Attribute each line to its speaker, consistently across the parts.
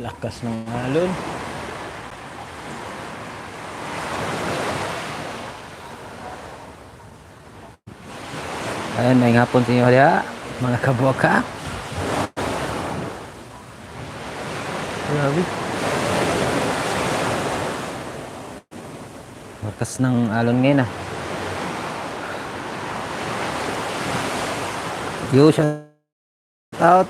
Speaker 1: Lakas ng alon. Ayan, may hapon sa inyo kaya, mga kabuaka. Grabe. Lakas ng alon ngayon ah. Yo, shout out.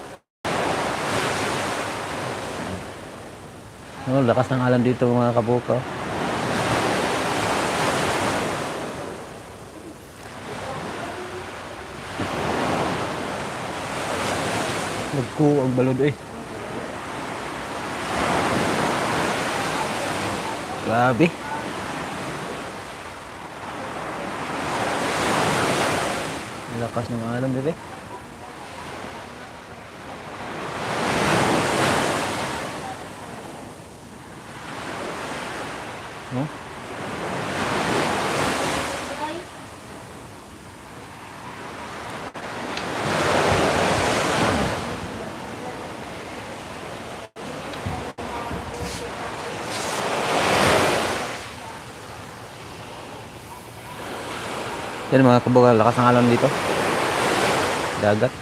Speaker 1: Oh, lakas ng alon dito mga kabuka. Nagkuwag balod eh. Grabe. Lakas ng alon bebe. Oh. Yan mga kabuka, lakas ng alon dito. Dagat.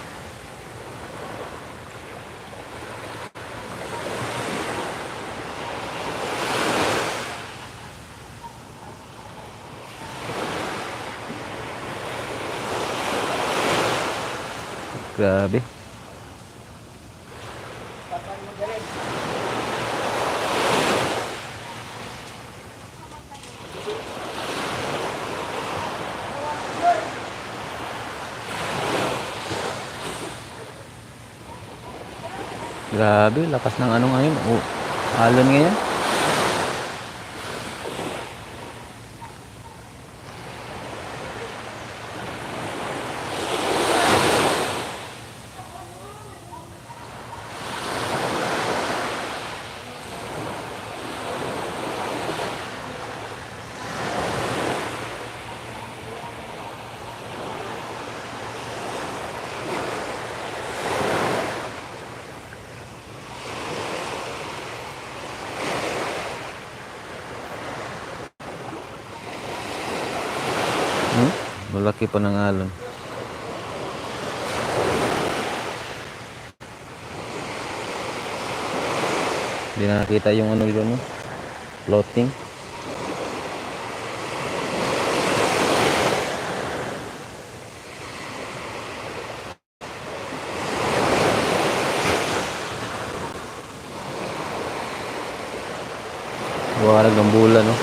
Speaker 1: Grabe. Grabe, lakas ng ano ngayon. Oh, alon ngayon. Malaki pa ng alon. Hindi na nakita yung ano dito, no? Floating. Buwarag ng bulan, no?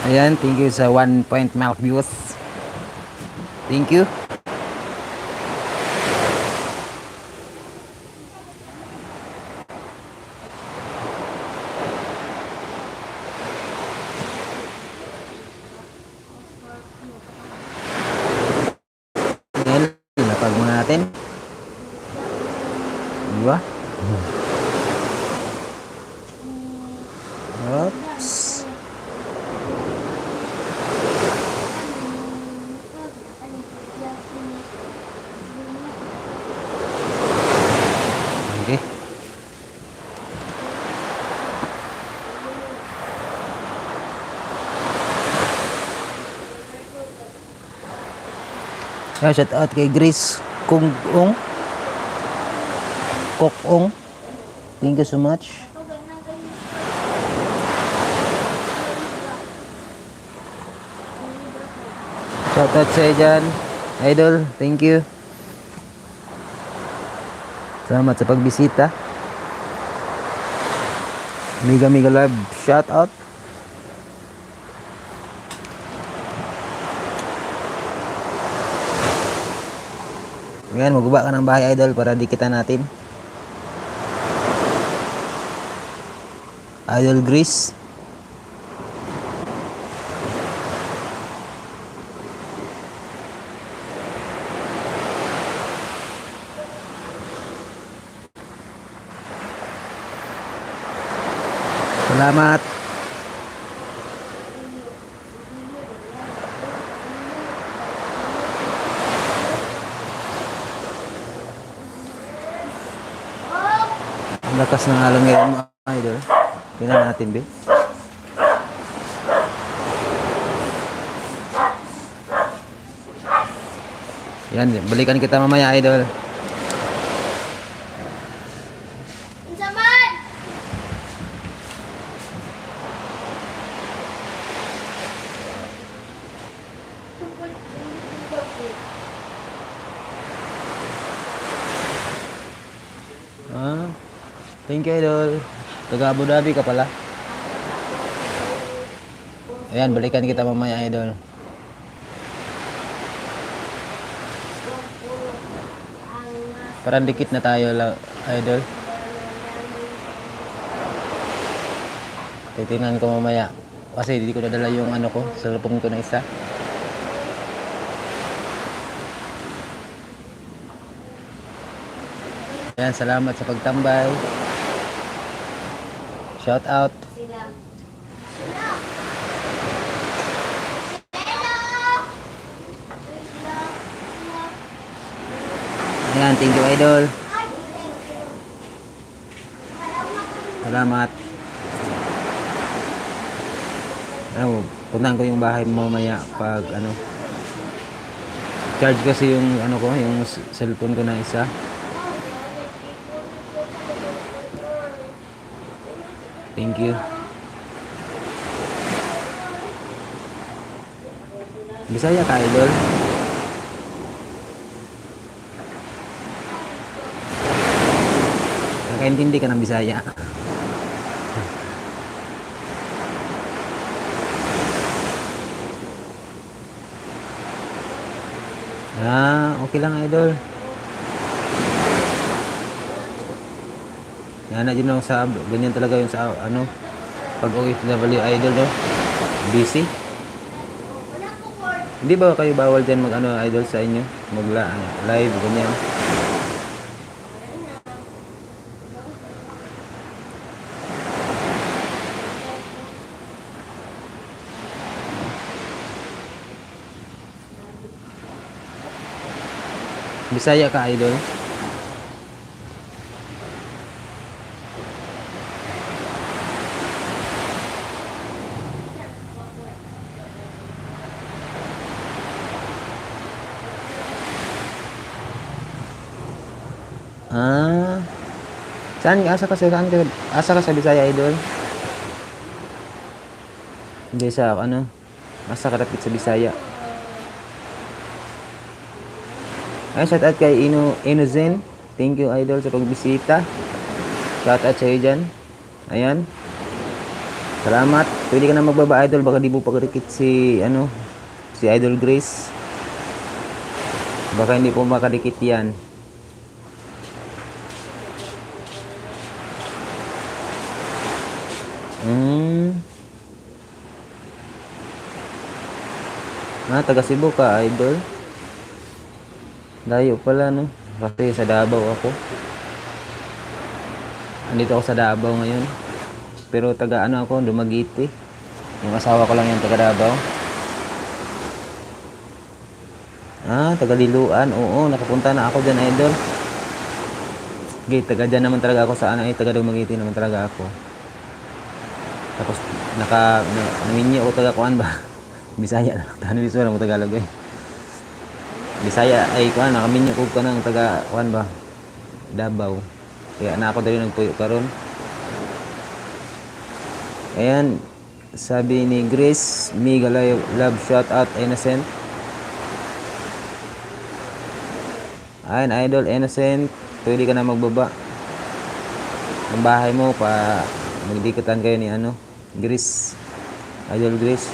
Speaker 1: Ayan, thank you sa 1 point milk views. Thank you. Ayan, lapag muna natin. Diba? Oops. Okay. Shout out kay Grace Kungong. Kokong. Thank you so much. Shout out sa dyan. Idol, thank you. Salamat sa pagbisita. Mega love. Shout out. Ngayon, maguba ka ng bahay, idol, para dikitan natin. Idol Grease. Salamat. Ang lakas ng alon ngayon, mga idol. Tingnan natin, be. Yan, balikan kita mamaya, idol. Ah, thank you, idol. Taga Abu Dhabi ka pala. Ayan, balikan kita mamaya, idol. Parang dikit na tayo, idol. Titingnan ko mamaya. Kasi hindi ko nadala yung ano ko, cellphone ko na isa. Ayan, salamat sa pagtambay. Shout out. Ayan, thank you, idol. Salamat. Ano, puntahan ko yung bahay mamaya pag ano. Charge kasi yung ano ko, yung cellphone ko na isa. Thank you. Bisaya ka, idol? Nakaintindi ka ng Bisaya. Ah, okay lang, idol. Yan na din lang sa ganyan talaga yung sa ano pag OFW, idol, no? Busy. Hindi ba kayo bawal dyan mag ano, idol, sa inyo? Live, ganyan. Bisaya ka, idol? Ah. Asa ka sa Bisaya, idol? Hindi sa ano? Asa ka dapit sa Bisaya? Ay, shout out kay Inozen. Thank you, idol, sa pagbisita. Shout out sa iyo dyan. Ayan. Salamat. Pwede ka na magbaba, idol. Baka di mo pagkakit si Idol Grace. Baka hindi po makadikit yan. Taga Cebu ka, idol? Layo pala, no? Kasi sa Davao ako. Andito ako sa Davao ngayon. Pero taga ako, Dumaguete. Yung asawa ko lang yung taga Davao. Taga Liloan. Oo, nakapunta na ako dyan, idol. Okay, taga dyan naman talaga ako sa taga Dumaguete naman talaga ako. Tapos, naminyo ako taga kuan ba? Bisaya na. Ano dito na mo Tagalog eh. Bisaya ay kuan, nakaminyo ko ka ng taga kuan ba? Davao. Kaya na ako dali nagpuyo karon. Ayan, sabi ni Grace, mega love shout out Innocent. Ayan, idol Innocent, pwede ka na magbaba. Ang bahay mo pa magdikitan kayo ni Grace. Idol Grace.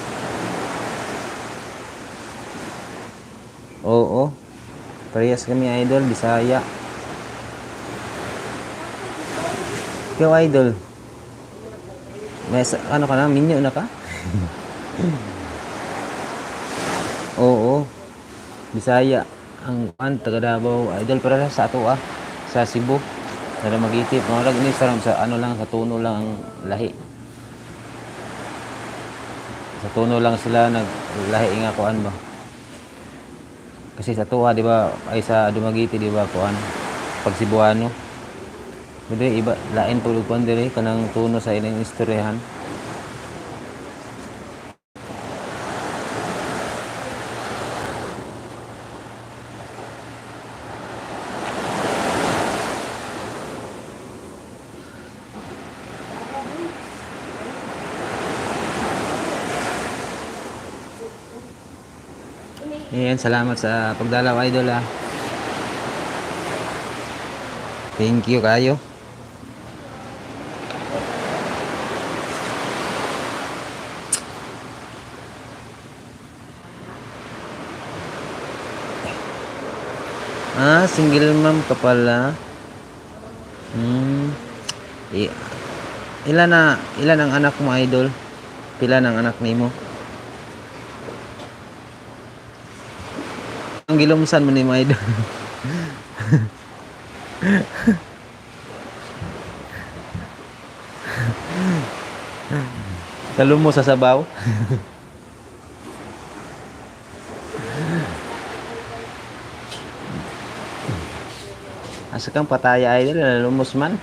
Speaker 1: Oo. Parehas kami idol, Bisaya. Ikaw idol, ano ka na, minyo na ka? Oo, Bisaya. Ang taga Davao, idol para sa ato sa Cebu. Sa Magiti, pangalag ni sa ano lang, sa tono lang ang lahi. Sa tono lang sila naglahi nga kuan ba. Kasi sa tuwa, di ba, ay sa Dumaguete, di ba, kuan, pag Cebuano. Hindi, iba, lain tulog kuan dire, kanang tono sa ilang istoryahan. Ayan, salamat sa pagdalaw idol Thank you kayo. Single mom ka pala. I- ilan ang anak mo idol? Pila ng anak nimo? Ang gilumsan mo nimo idol. Talon mo sa sabaw. Asa kang pataya idol, lumos man.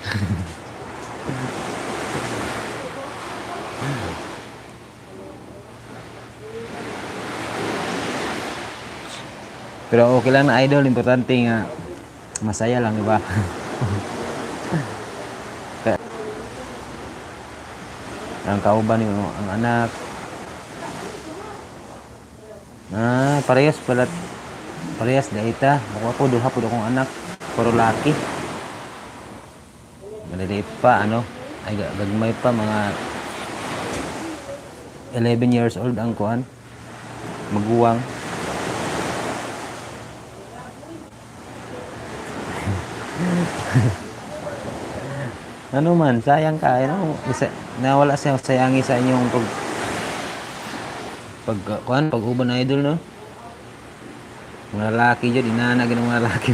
Speaker 1: Pero okay lang na idol, importante nga masaya lang, di ba? Ang kauban yung ang anak. Parehas pala. Parehas na ita. Ako duha po akong anak. Puro laki. Maliliit pa, ay gagmay pa, mga 11 years old ang kuan. Maguwang. Ano man, sayang ka, nawala siya sayangi sa inyong pag uban idol, no? Mga lalaki dyan, inanagin ng mga lalaki.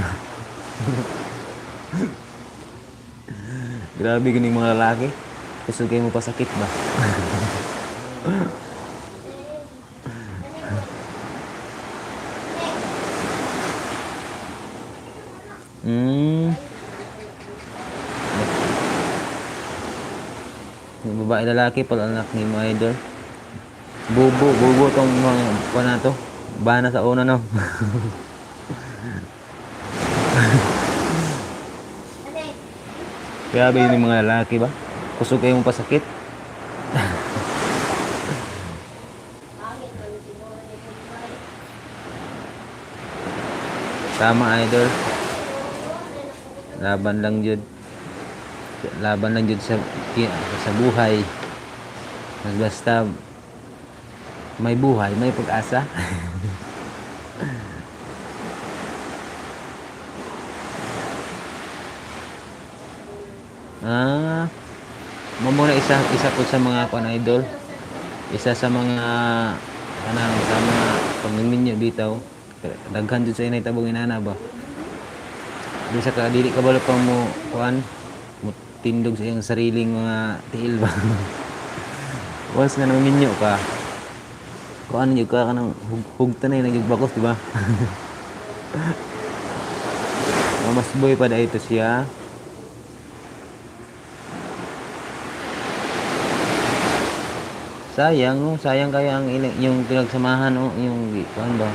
Speaker 1: Grabe ganing mga lalaki. Gusto kayo mo pasakit ba? Yung babae lalaki pala anak ni mo idol. Bubo tong mga na to. Bana sa una, no? Grabe yung mga lalaki ba? Kusog kayo mong pasakit. Tama idol. Laban lang jud sa buhay. Basta may buhay, may pag-asa. Mamuna isa po sa mga idol. Isa sa mga sa mga pagminyo bitaw. Daghan jud sa inay tabong inana ba. Bisa ka dili ka bala pa mo tindog sa iyang sariling mga tiil ba. Once nga naminyo ka, jud ka kanang hugtanay nang bakos, di ba? Mas boy pa ito siya. Sayang kaya ang yung pinagsamahan yung kuan ba.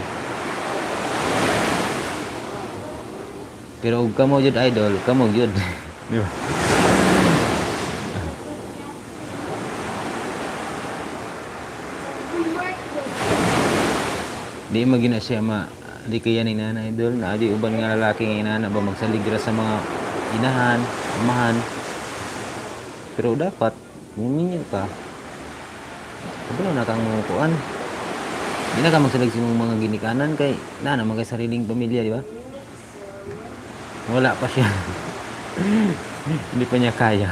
Speaker 1: Pero ug kamo jud idol, kamo jud. Di ba? Di magina siya di kaya ni nana idol na di uban nga lalaki nga inana ba magsaligra sa mga inahan, amahan. Pero dapat muminyo ka. Pero na kang mga kuan. Di na ka magsalig sa mga ginikanan kay na naman kay sariling pamilya, di ba? Wala pa siya. Hindi pa niya kaya.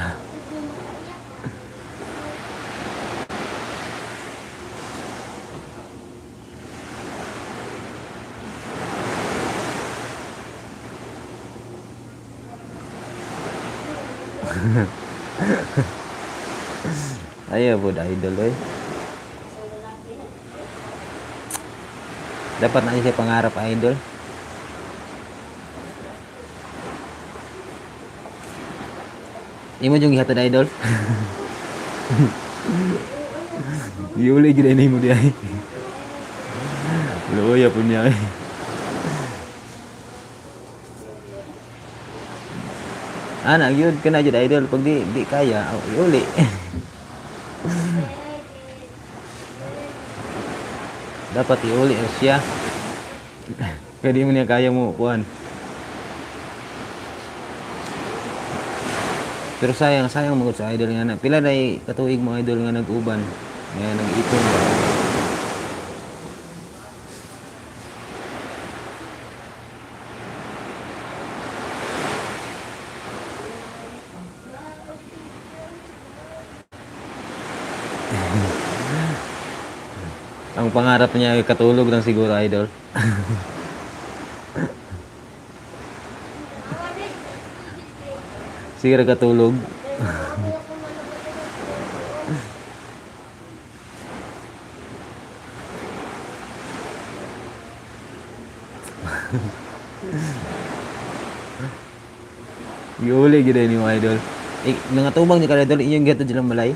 Speaker 1: Ayaw po idol eh. Dapat na siya pangarap idol. Imo yung gihatod idol. Giuli gid ni mo di ay. Loya po niya eh. Anak yun kana jud idol pag di kaya giuli. Dapat iuli siya. Kaya di mo niya kaya mo kuan. Pero sayang mo sa idol nga na. Pila na katuig mo idol nga nag-uban. Nga nag-ipon ba. Ang pangarap niya ay katulog lang siguro idol. Sige katulog. Giuli gid ni mo idol. Nangatubang ni ka idol inyong gato dilang balay.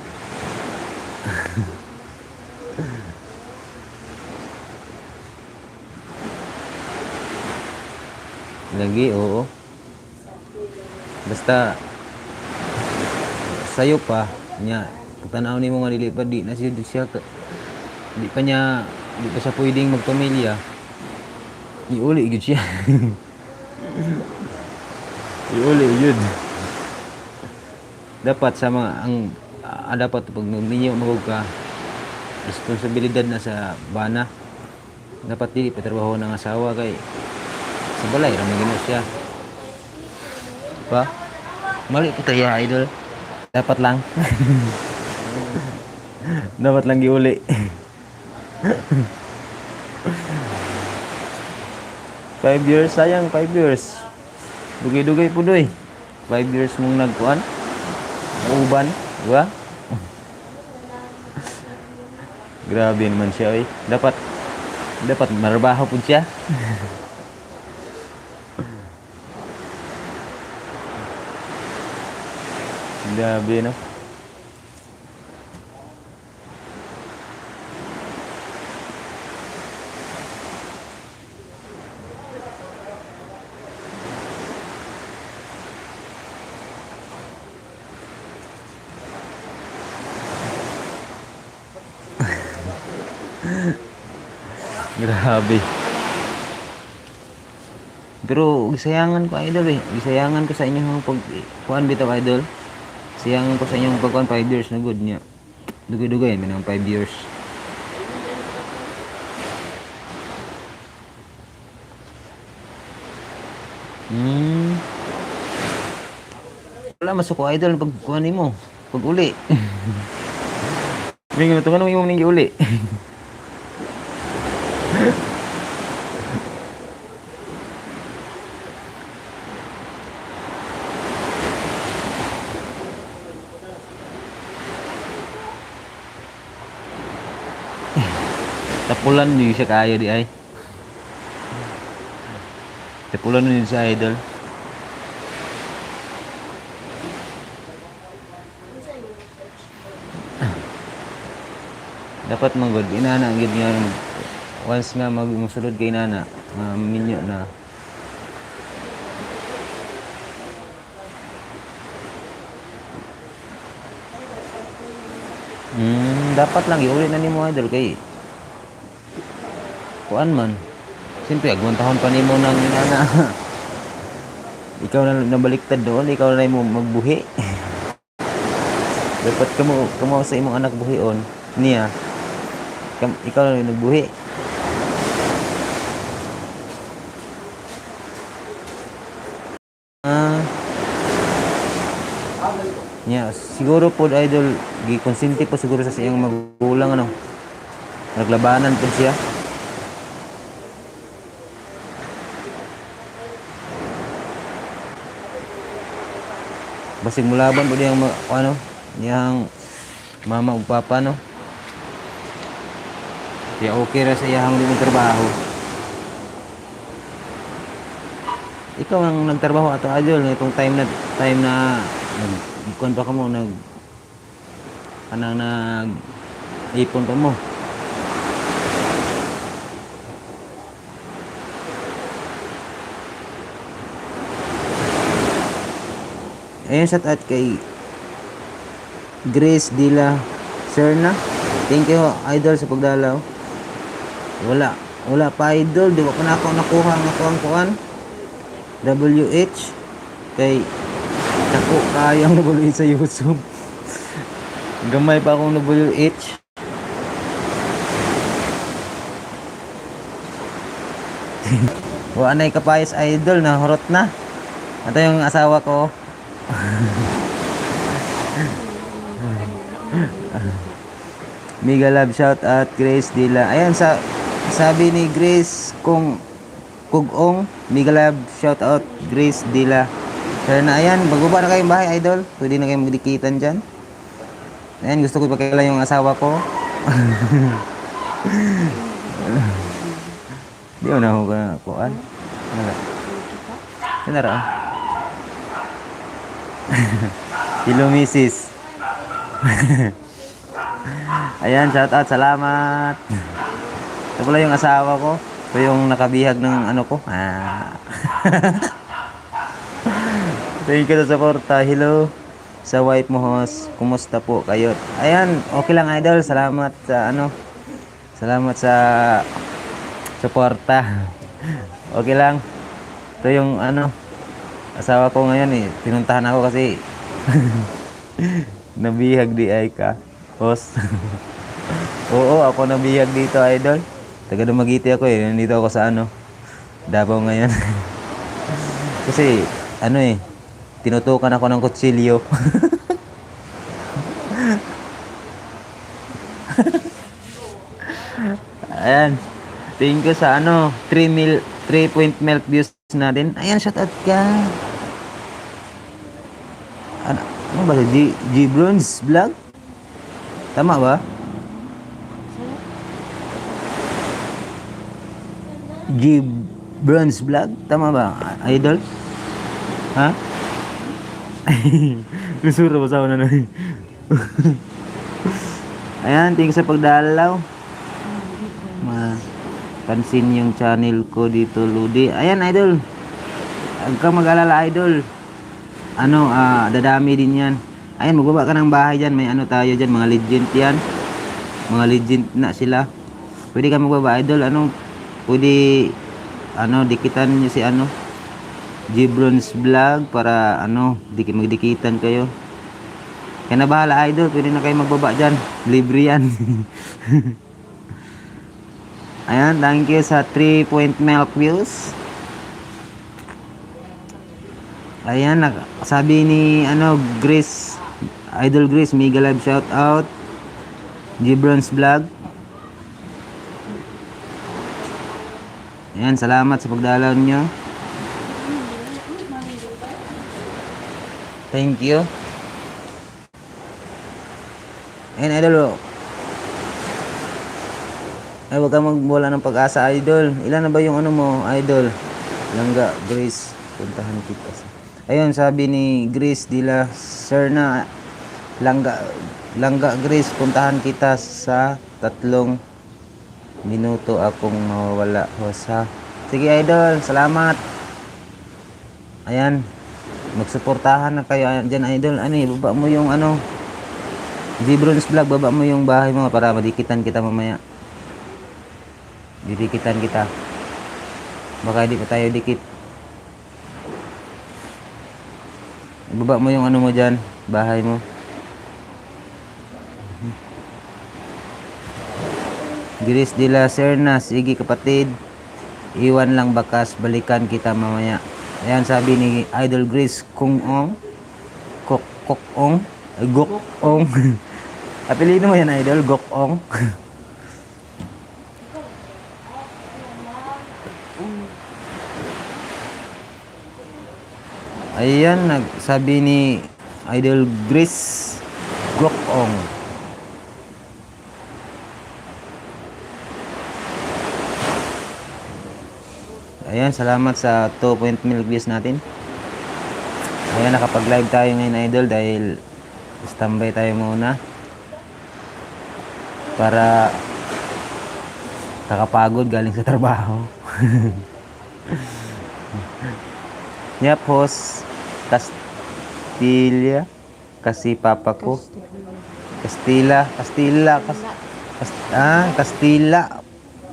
Speaker 1: Lagi oo. Basta sayo pa nya tanaw nimo nga dili pa di na siya di pa siya pwedeng magpamilya. Iuli gid siya. Iuli yun. Dapat sa mga dapat pag ninyo magug ka responsibilidad na sa bana. Dapat dili patrabaho ng asawa kay sa balay ra magino siya. Pa? Mali ko tayo idol. Dapat lang. Dapat lang giuli. Five years, sayang 5 years. Dugay-dugay po doy. 5 years mong nagkuan. Uban, di ba? Grabe naman siya, oy. Dapat marabaho po siya. Grabe, no? Grabe. Pero gisayangan ko idol eh. Gisayangan ko sa inyong kuan bitaw idol. Sayangan ko sa inyong pagkuan 5 years na good niya. Dugay-dugay man ang 5 years. Wala masuk ko idol pag kuan nimo. Pag uli. Mingon to kanang imo ning uli. Tapulan niyo siya kayo di ay. Tapulan niyo siya idol. Dapat manggod inana gid nga once nga magsulod kay nana, minyo na. Dapat lang iuli na nimo idol kay kuan man. Siyempre agwantahon pa nimo nang inana. Ikaw na nabaliktad doon, ikaw na mo magbuhi. Dapat kamo sa imong anak buhion niya. Ikaw na nagbuhi. siguro po idol gikonsente po siguro sa iyang magulang ano. Naglabanan po siya. Basig mulaban po diyang ano, niyang mama ug papa no. Kaya okay ra sa iyang trabaho. Ikaw ang nagtrabaho ato idol itong time na nagkuan pa ka mo nag ipon pa mo. Ayun shout out kay Grace Dila Serna. Thank you idol sa pagdalaw. Wala pa idol, di ba pa na ako nakuha ang ako ang kuan. WH kay ako kayang nabuluin sa YouTube. Gamay pa akong WH. Wa anay kapayas idol na horot na. Ito yung asawa ko. Mega love shout out Grace Dila. Ayan sabi ni Grace kung Kugong, mega love shout out Grace Dila. Kaya na ayan, magbaba na kayong bahay idol. Pwede na kayong magdikitan dyan. Ayan, gusto ko ipakilala yung asawa ko. Di mo na ako kuan. Sinara. Hello Mrs. Ayan, shout out, salamat. Ito pala yung asawa ko. Ito yung nakabihag ng ano ko. Thank you sa suporta. Hello sa wife mo host. Kumusta po kayo? Ayan, okay lang idol. Salamat sa ano. Salamat sa suporta. Okay lang. Ito yung ano asawa ko ngayon eh. Pinuntahan ako kasi nabihag di ay ka. Host. Oo, ako nabihag dito idol. Taga Dumaguete ako eh. Nandito ako sa ano Davao ngayon. Kasi ano eh tinutukan ako ng kutsilyo. Ayan. Thank you sa ano 3 point milk views natin. Ayan, shout out ka. Ano ba? G Bronze Vlog? Tama ba? G Bronze Vlog? Tama ba? Idol? Ha? Lusura ba sa na Ayan, thank you sa pagdalaw. Pansin yung channel ko dito, Ludi. Ayan, idol. Huwag kang mag-alala, idol. Ano, dadami din yan. Ayan, magbaba ka ng bahay dyan. May ano tayo dyan, mga legend yan. Mga legend na sila. Pwede ka magbaba, idol. Ano, pwede, ano, dikitan nyo si ano, Gibron's Vlog para, ano, magdikitan kayo. Kaya na bahala, idol. Pwede na kayo magbaba dyan. Libre yan. Ayan, thank you sa 3 point milk views. Ayan, sabi ni ano Grace, Idol Grace, mega live shout out. Gibron's Vlog. Ayan, salamat sa pagdalaw niyo. Thank you. Ayan, idol. Ay, huwag kang magbola ng pag-asa, idol. Ilan na ba yung ano mo, idol? Langga, Grace. Puntahan kita. Ayun, sabi ni Grace Dila Serna, Langga Grace, puntahan kita sa 3 minuto akong mawawala. Hosa. Sige, idol. Salamat. Ayan. Magsuportahan na kayo dyan, idol. Ano, baba mo yung ano, Gibron's Vlog, baba mo yung bahay mo para madikitan kita mamaya. Didikitan kita. Baka hindi pa tayo dikit. Ibaba mo yung ano mo dyan, bahay mo. Grace de la Serna, sige kapatid. Iwan lang bakas, balikan kita mamaya. Ayan, sabi ni Idol Grace Kungong. Kokong. Gokong. Apelido mo yan, idol? Gokong. Ayan, nagsabi ni Idol Grace Gokong. Ayan, salamat sa 2 mil views natin. Ayan, nakapag-live tayo ngayon, idol, dahil standby tayo muna para kakapagod galing sa trabaho. Yep, host Castilla kasi papa ko. Castilla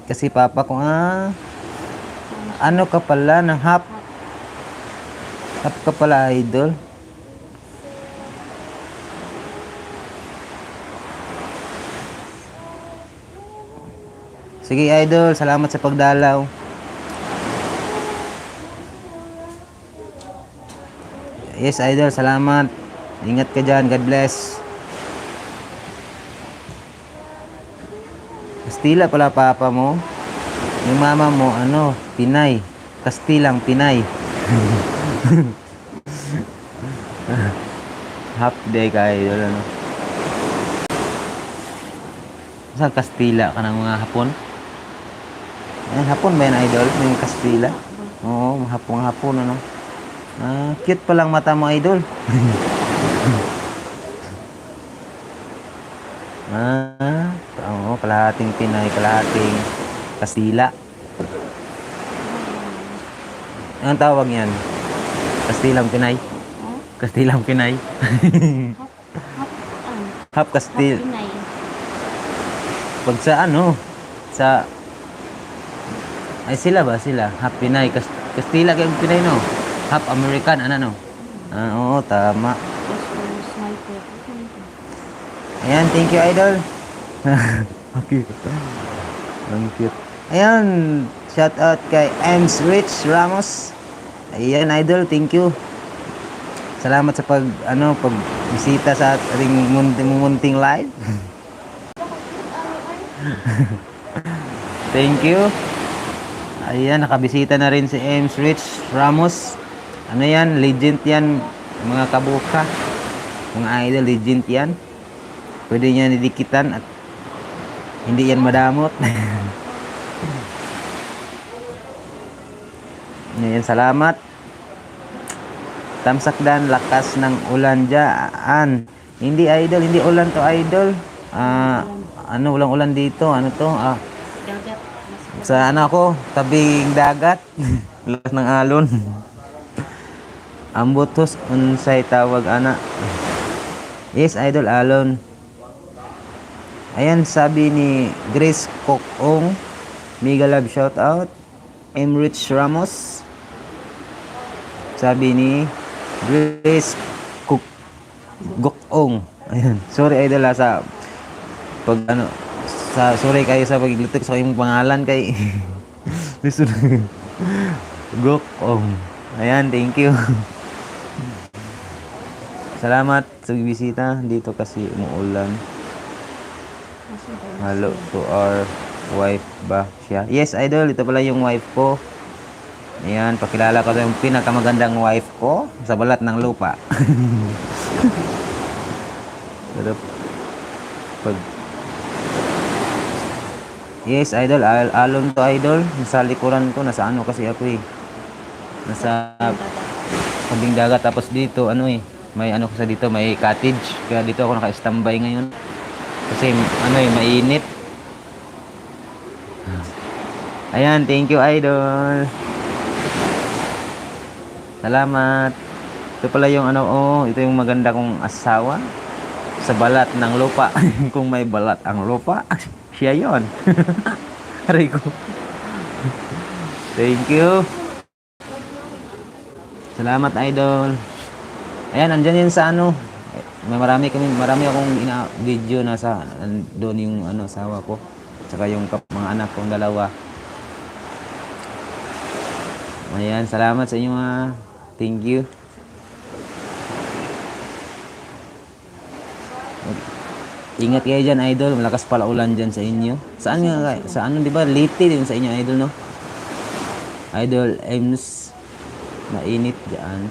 Speaker 1: kasi papa ko. Ano ka pala ng hap ka pala, idol. Sige, idol, salamat sa pagdalaw. Yes, idol, salamat. Ingat ka dyan, God bless. Kastila pala papa mo. Yung mama mo, Pinay. Kastilang Pinay. Half day ka, idol, Saan Kastila ka ng mga Hapon? Ayan, Hapon ba yan, idol? Yung Kastila? Oo, hapon, cute pa lang mata mo, idol. Oo, kalahating Pinay, kalahating Kastila. Anong tawag yan? Kastilang Pinay? Kastilang Pinay? Half Kastil. Pag sa ay sila half Pinay, Kastila kayong Pinay, no? Half American, oo, tama. Ayan, thank you, idol. Okay. Ang cute. Ayan, shout out kay Ems Rich Ramos. Ayan, idol, thank you. Salamat sa pagbisita sa ating munting live. Thank you. Ayan, nakabisita na rin si Ems Rich Ramos. Ano yan, legend yan, mga kabuka. Mga idol, legend yan. Pwede niya nidikitan at hindi yan madamot. Ayan, salamat. Tamsakdan, lakas ng ulan dyan. Hindi, idol, hindi ulan to, idol. Walang ulan dito. Sa ako, tabing dagat. Lakas ng alon. Ambutos, unsay tawag, Yes, idol, alon. Ayan, sabi ni Grace Kokong, mega love shout out. Emrich Ramos. Sabi ni Grace Gokong. Ayan, sorry, idol, sorry kayo sa paglitik sa kayong pangalan kay Gokong. Ayan, thank you. Salamat sa bisita dito kasi umuulan. Hello to our wife ba siya? Yes, idol, ito pala yung wife ko. Ayan, pakilala ko yung pinakamagandang wife ko sa balat ng lupa. Yes, idol, alon to, idol. Nasa likuran ko, nasa kasi ako nasa tabing dagat, tapos dito may kasi dito, may cottage. Kaya dito ako naka-standby ngayon. Kasi mainit. Ayan, thank you, idol. Salamat. Ito pala yung ito yung maganda kong asawa sa balat ng lupa. Kung may balat ang lupa, siya yon. Rico. Thank you. Salamat, idol. Ayan, andyan yun sa marami akong video na doon yung asawa ko, saka yung mga anak kong dalawa. Ayan, salamat sa inyo, thank you. Ingat kayo dyan, idol. Malakas pala ulan dyan sa inyo. Saan nga? Sa ano, di ba? Leyte din sa inyo, idol, no? Idol, Ems. Mainit dyan.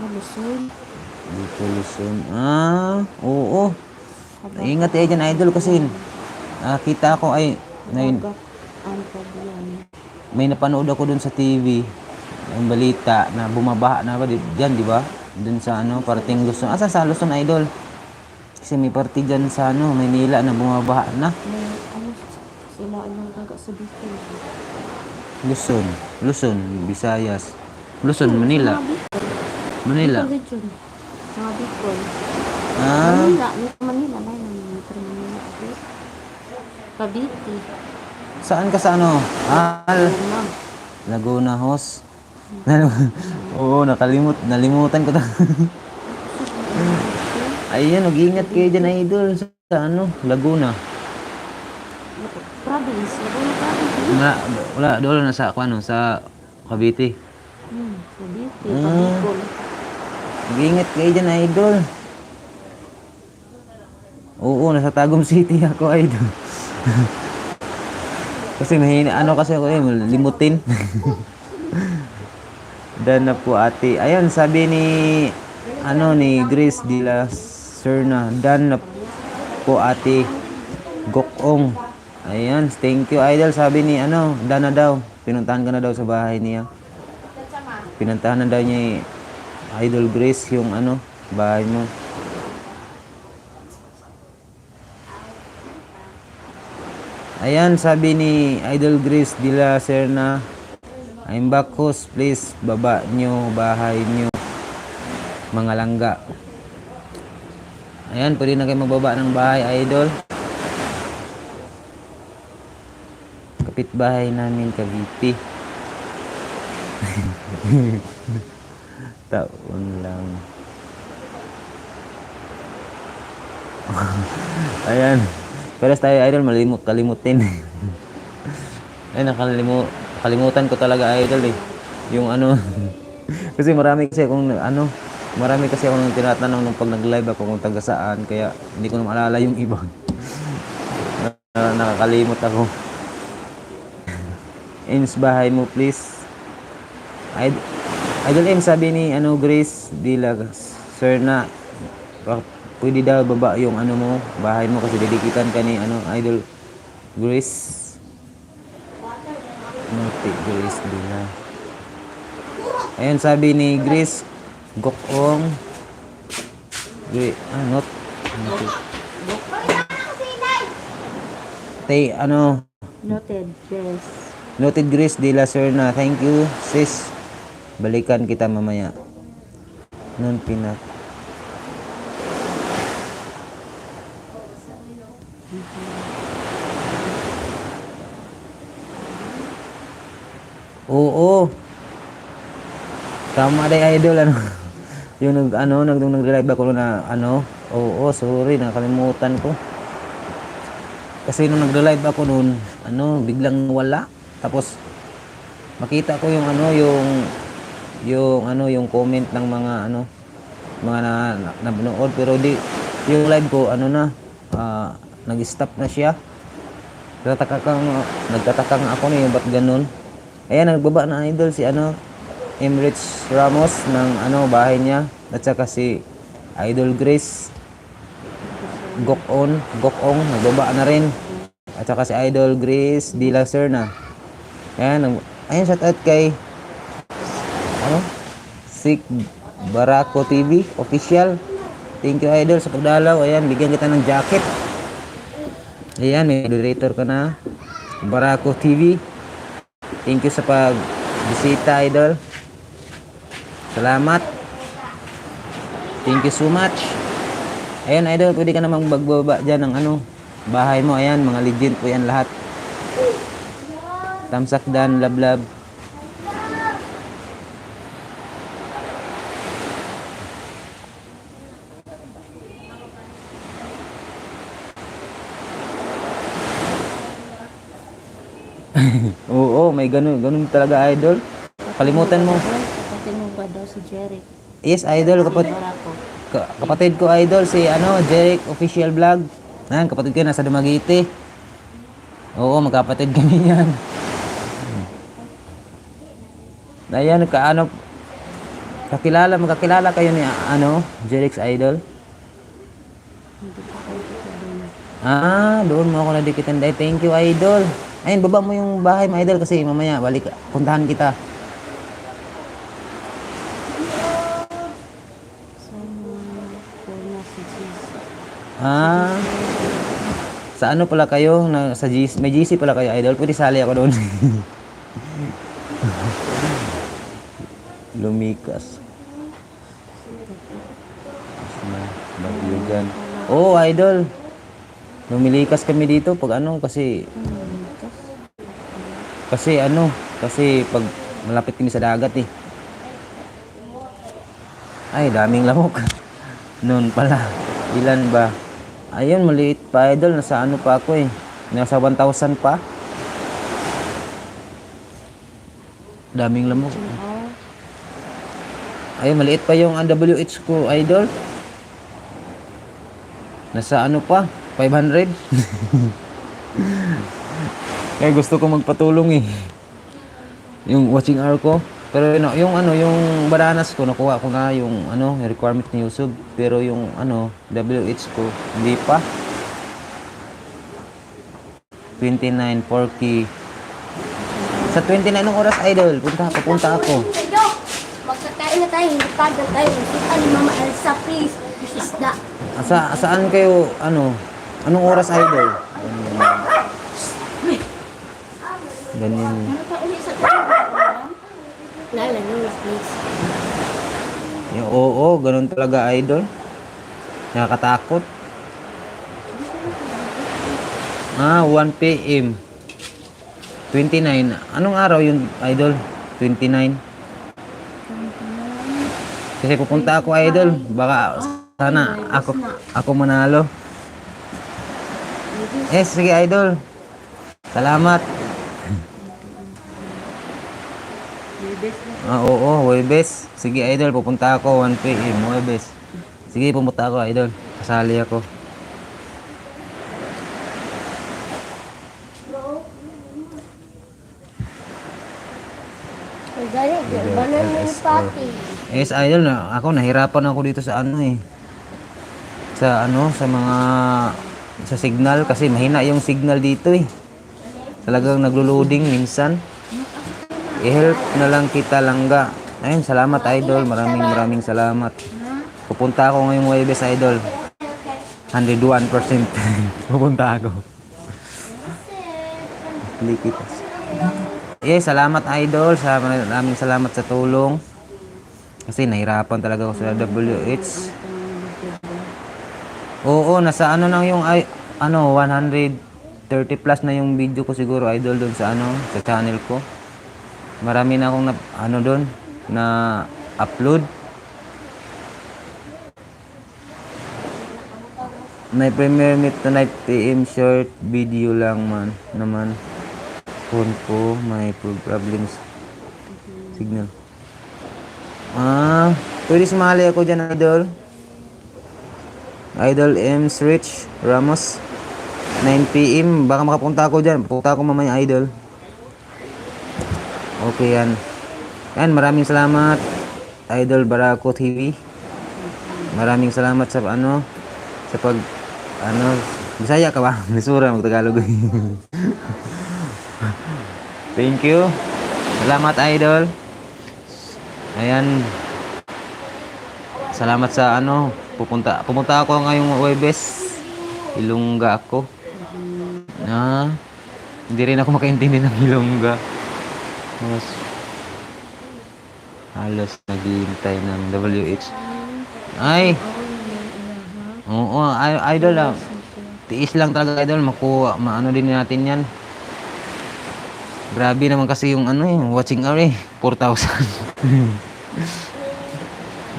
Speaker 2: Luzon.
Speaker 1: Dito, Luzon. Oo. Ingat kayo dyan, idol, kasi kita ko ay
Speaker 2: Bagak. Ang pagyan.
Speaker 1: may napanood ako dun sa TV. Yung balita na bumabaha na ba dyan, di ba? Dun sa ano, parating Luzon. Asa sa Luzon, idol? Kasi may party dyan sa ano, Maynila na bumabaha na.
Speaker 2: May ano sila ang taga sa Bicol.
Speaker 1: Luzon, Visayas. Luzon, Manila. Manila.
Speaker 2: Bicol region. Mga Bicol.
Speaker 1: Ah,
Speaker 2: Manila na yun. Metro Manila. Cavite.
Speaker 1: saan ka sa ano?
Speaker 2: Luma.
Speaker 1: Laguna Host. Oo, nalimutan ko ta. Ayan, mag-ingat kayo dyan, idol, sa ano, Laguna.
Speaker 2: Province. Laguna province.
Speaker 1: Wala, doon na sa, ano, sa Cavite.
Speaker 2: Cavite.
Speaker 1: Ah.
Speaker 2: Bicol.
Speaker 1: Mag-ingat kayo dyan, idol. Oo, nasa Tagum City ako, idol. Kasi mahina, ano kasi ako limutin. Dan na po ate. Ayun, sabi ni, ni Grace Dila Serna. Dan na po ate Gokong. Ayan, thank you, idol. Sabi ni, Dan na daw. Pinuntahan ka na daw sa bahay niya. Pinuntahan na daw niya Idol Grace yung bahay mo. Ayan, sabi ni Idol Grace Dila Serna, I'm back host, please baba nyo bahay nyo mga langga. Ayan, pwede na kayo magbaba ng bahay, idol. Kapitbahay namin, Cavite. Taon lang. Ayan. Pero tayo, idol, kalimutin. Ay, kalimutan ko talaga, idol, eh. Yung kasi marami kasi akong tinatanong nung pag nag-live ako kung taga saan, kaya hindi ko na maalala yung iba. Nakakalimot ako. Ems, bahay mo, please. Idol M, sabi ni Grace Dila Serna, pwede daw baba yung mo, bahay mo kasi dedikitan ka ni Idol Grace. Grace Dila. Ayun, sabi ni Grace Gokong. Not.
Speaker 2: Noted, yes.
Speaker 1: Noted Grace Dila Serna. Thank you, sis. Balikan kita mamaya. Nun pinak. Oo. Tama day, idol, yung nag-live ako na oo, sorry, nakalimutan ko. Kasi nung nag-live ako noon, biglang wala. Tapos makita ko yung yung comment ng mga mga nanonood, pero yung live ko nag-stop na siya. Nagtataka nga ako na ba't ganun. Ayan, nagbaba na, idol, si Emrich Ramos ng bahay niya, at saka si Idol Grace Gokong nagbaba na rin, at saka si Idol Grace Dila Serna. Ayan, shout out kay Sik Barako TV official. Thank you, idol, sa pagdalaw. Ayan, bigyan kita ng jacket. Ayan, may moderator ka na, Barako TV. Thank you sa pag-bisita, idol. Salamat. Thank you so much. Ayan, idol, pwede ka namang magbaba dyan ng bahay mo. Ayan, mga legend po yan lahat. Tamsak Dan, love. Oo, may ganun talaga, idol. Kalimutan mo.
Speaker 2: Kapatid mo ba daw si Jeric?
Speaker 1: Yes, idol, Kapatid ko idol si ano, Jeric Official Vlog. Ayan, kapatid ko nasa Dumaguete. Oo, magkapatid kami yan. Ayan, magkakilala kayo ni ano, Jeric's idol.
Speaker 2: Hindi pa kayo doon.
Speaker 1: Ah, doon mo ako nadikitan. Dahil thank you idol. Ayun, baba mo yung bahay mo idol kasi mamaya balik, puntahan kita. Ah, sa ano pala kayo? Sa GC, may GC pala kayo idol. Pwede sali ako doon. Lumikas. Bagyo dyan. Oo, idol. Lumilikas kami dito pag ano kasi pag malapit kami sa dagat eh. Ay, daming lamok. Noon pala. Ilan ba? Ayun, maliit pa idol. Nasa ano pa ako eh. Nasa 1,000 pa. Daming lamok. Ayun, maliit pa yung WH ko idol. Nasa ano pa? 500. Kaya gusto ko magpatulong eh. Yung watching hour ko. Pero yung bananas ko nakuha ko na yung ano, yung requirement ni YouTube. Pero yung ano, WH ko hindi pa. 29 4K. Sa 29 ng oras idol, pupunta ako.
Speaker 3: Magkakain na tayo, hindi pa tayo. Kita ni Mama Elsa, please. Isda.
Speaker 1: Saan kayo anong oras idol? Ganyan.
Speaker 3: Ano pa ulit sa tayo? Lala, no, please.
Speaker 1: Oo, ganun talaga idol. Nakakatakot. 1 PM. 29. Anong araw yun, idol? 29. Kasi pupunta ako, idol. Baka sana ako manalo. Sige, idol. Salamat. Oo, Webes. Sige, idol. Pupunta ako 1 PM, Webes. Sige, pumunta ako, idol. Kasali ako.
Speaker 3: Ay, dali, banan mo yung pati.
Speaker 1: Idol na. Ako nahirapan ako dito sa ano eh. Sa signal kasi mahina yung signal dito eh. Talagang naglo-loading minsan. I-help na lang kita langga. Ayun, salamat idol. Maraming salamat. Pupunta ako ngayong Webes idol. 101%. Pupunta ako. Likitas. Salamat idol. Maraming salamat sa tulong. Kasi nahirapan talaga ako sa WH. Oo, nasa ano nang yung 130 plus na yung video ko siguro idol doon sa sa channel ko. Marami na akong doon na upload. May premiere meet tonight PM short video lang naman. Phone ko may problems signal. Pwede sumali ako dyan idol. Idol M's Rich Ramos 9 PM baka makapunta ako dyan. Punta ako mamaya idol. Okay yan. Maraming salamat Idol Barako TV. Maraming salamat sa sa pag Bisaya ka ba? Lisura mag-Tagalog. Thank you. Salamat idol. Ayan. Salamat sa pupunta ako ngayong Webes. Ilongga ako. Hindi rin ako makaintindi ng Ilongga. Halos naghihintay ng WH. Ay! Oo, idol lang. Tiis lang talaga idol. Maano din natin yan. Grabe naman kasi yung watching hour 4,000.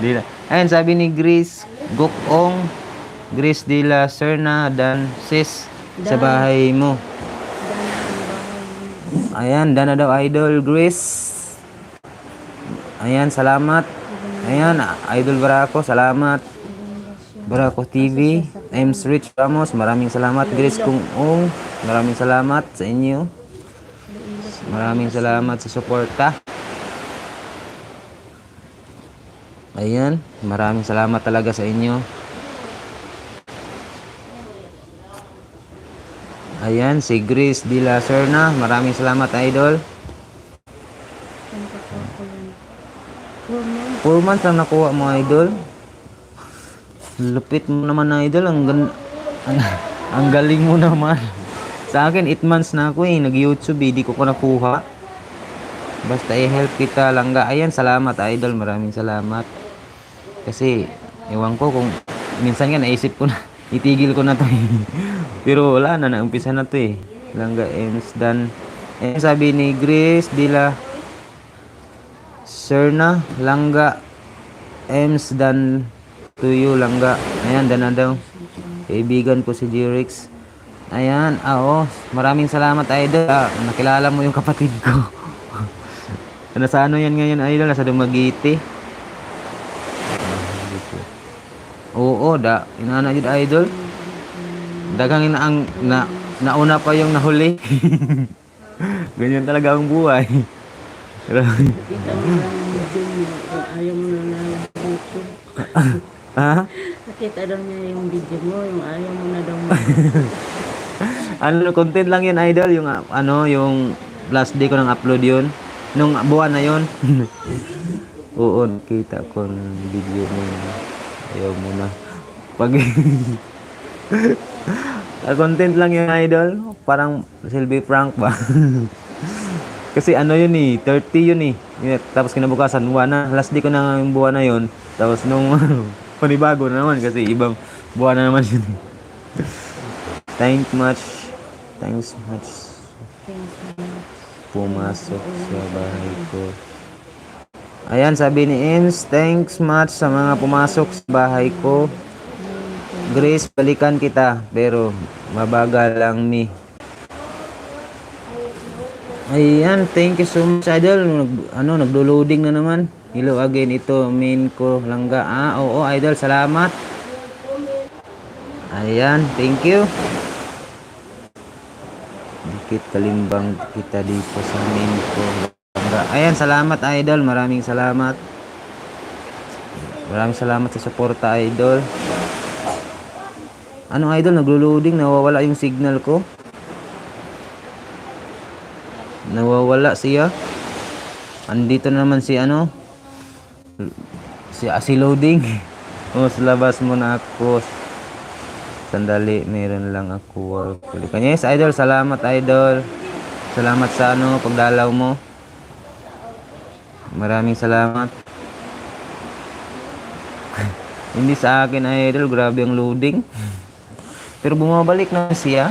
Speaker 1: Dila. Ayun, sabi ni Grace Gokong, Grace de la Serna Dan sis sa bahay mo. Ayan, dana daw idol Grace. Ayan, salamat. Ayan, idol Barako, salamat. Barako TV, Ems Rich Ramos, maraming salamat. Grace Kung Ong, maraming salamat sa inyo. Maraming salamat sa suporta. Ayan, maraming salamat talaga sa inyo. Ayan, si Grace de la Serna, maraming salamat idol.
Speaker 2: Ang kakao ko yan. Woman.
Speaker 1: 4 months lang nakuha mo idol. Lupit mo naman idol, ang galing mo naman. Sa akin 8 months na ako nag-YouTube di ko nakuha. Basta i-help kita langga. Ayan, salamat idol, maraming salamat. Kasi ewan ko kung minsan nga naisip ko na itigil ko na to pero wala na, naumpisa na to Langga Ems Dan. Sabi ni Grace Dila Serna, Langga Ems Dan to you langga. Ayan, dan na daw. Kaibigan ko si Jirix. Ayan, maraming salamat idol. Nakilala mo yung kapatid ko. Nasa ano yan ngayon idol? Nasa Dumaguete. Oo, inana jud idol. Dagang ang nauna pa yung nahuli. Ganyan talaga ang buhay.
Speaker 2: Nakita mo lang yung video niya. Ayaw mo na nalito.
Speaker 1: Ha?
Speaker 2: Nakita daw niya yung video mo. Yung ayaw mo na daw
Speaker 1: Ano, content lang yun idol, yung yung last day ko nang upload yun. Nung buwan na yun. Oo, nakita ko ng video mo. Ayaw mo na. Pag content lang yung idol. Parang silbi prank ba? Kasi yun 30 yun Tapos kinabukasan, buwan na. Last day ko na yung buwan na yun. Tapos nung panibago na naman kasi ibang buwan na naman yun. Thanks much. Pumasok sa bahay ko. Ayan, sabi ni Ems, thanks much sa mga pumasok sa bahay ko. Grace, balikan kita, pero mabagal lang ni. Ayan, thank you so much, idol. Nagdo-loading na naman. Hello again, ito, main ko langga. Oo, idol, salamat. Ayan, thank you. Dikit kalimbang kita dito sa main ko. Ayan, salamat idol. Maraming salamat. Maraming salamat sa suporta idol. Idol, naglo-loading. Nawawala yung signal ko. Nawawala siya. Andito naman si si loading. Sa labas mo na ako. Sandali, meron lang ako work. Yes, idol, salamat idol. Salamat sa pagdalaw mo. Maraming salamat. Hindi sa akin idol, grabe ang loading. Pero bumabalik na siya.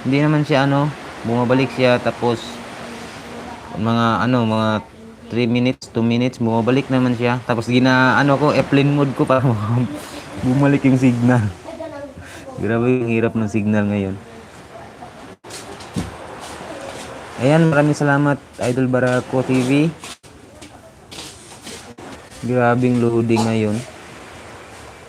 Speaker 1: Hindi naman siya bumabalik siya tapos mga 3 minutes, 2 minutes bumabalik naman siya. Tapos ko airplane mode ko para bumalik yung signal. Grabe yung hirap ng signal ngayon. Ayan, maraming salamat Idol Barako TV. Grabing loading ngayon.